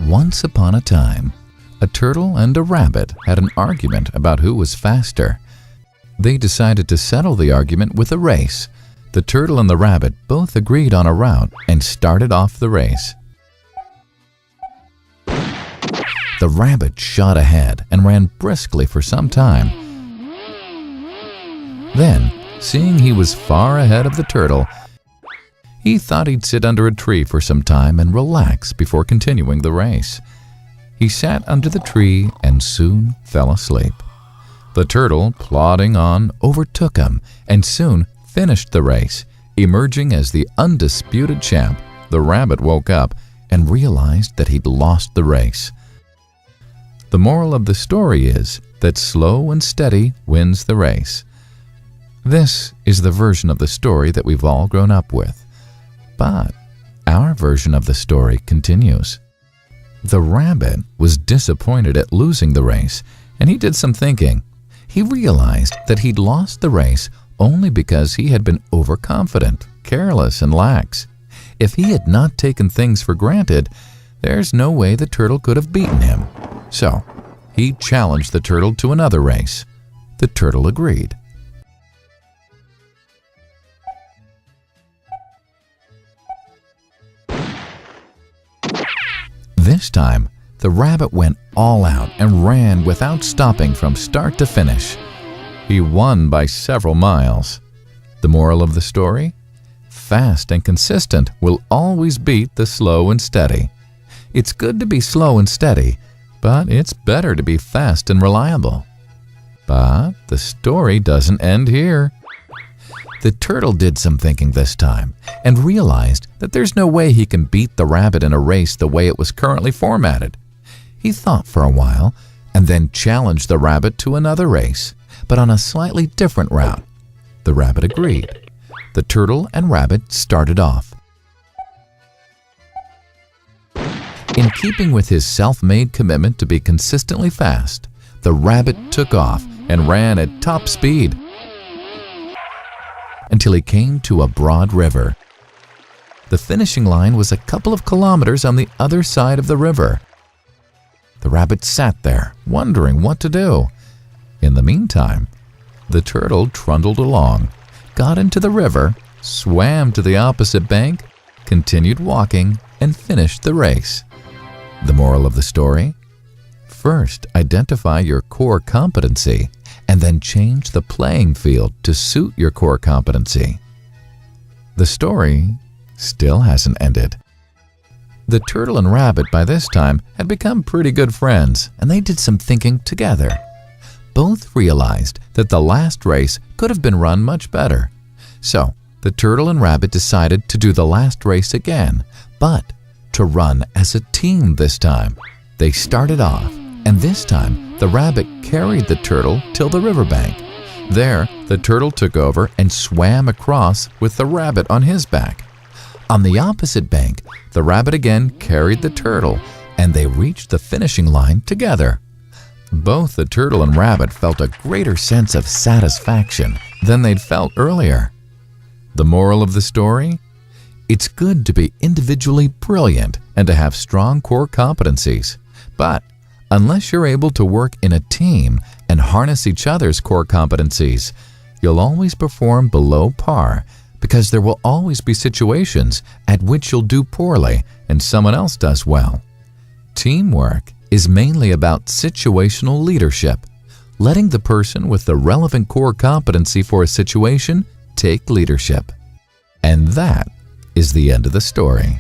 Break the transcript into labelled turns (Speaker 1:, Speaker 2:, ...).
Speaker 1: Once upon a time, a turtle and a rabbit had an argument about who was faster. They decided to settle the argument with a race. The turtle and the rabbit both agreed on a route and started off the race. The rabbit shot ahead and ran briskly for some time. Then, seeing he was far ahead of the turtle, he thought he'd sit under a tree for some time and relax before continuing the race. He sat under the tree and soon fell asleep. The turtle, plodding on, overtook him and soon finished the race. Emerging as the undisputed champ, the rabbit woke up and realized that he'd lost the race. The moral of the story is that slow and steady wins the race. This is the version of the story that we've all grown up with. But our version of the story continues. The rabbit was disappointed at losing the race, and he did some thinking. He realized that he'd lost the race only because he had been overconfident, careless, and lax. If he had not taken things for granted, there's no way the turtle could have beaten him. So, he challenged the turtle to another race. The turtle agreed. This time, the rabbit went all out and ran without stopping from start to finish. He won by several miles. The moral of the story? Fast and consistent will always beat the slow and steady. It's good to be slow and steady, but it's better to be fast and reliable. But the story doesn't end here. The turtle did some thinking this time and realized that there's no way he can beat the rabbit in a race the way it was currently formatted. He thought for a while and then challenged the rabbit to another race, but on a slightly different route. The rabbit agreed. The turtle and rabbit started off. In keeping with his self-made commitment to be consistently fast, the rabbit took off and ran at top speed until he came to a broad river. The finishing line was a couple of kilometers on the other side of the river. The rabbit sat there, wondering what to do. In the meantime, the turtle trundled along, got into the river, swam to the opposite bank, continued walking, and finished the race. The moral of the story? First, identify your core competency and then change the playing field to suit your core competency. The story still hasn't ended. The turtle and rabbit by this time had become pretty good friends, and they did some thinking together. Both realized that the last race could have been run much better. So, the turtle and rabbit decided to do the last race again, but to run as a team this time. They started off, and this time the rabbit carried the turtle till the riverbank. There, the turtle took over and swam across with the rabbit on his back. On the opposite bank, the rabbit again carried the turtle, and they reached the finishing line together. Both the turtle and rabbit felt a greater sense of satisfaction than they'd felt earlier. The moral of the story? It's good to be individually brilliant and to have strong core competencies, but unless you're able to work in a team and harness each other's core competencies, you'll always perform below par because there will always be situations at which you'll do poorly and someone else does well. Teamwork is mainly about situational leadership, letting the person with the relevant core competency for a situation take leadership. And that is the end of the story.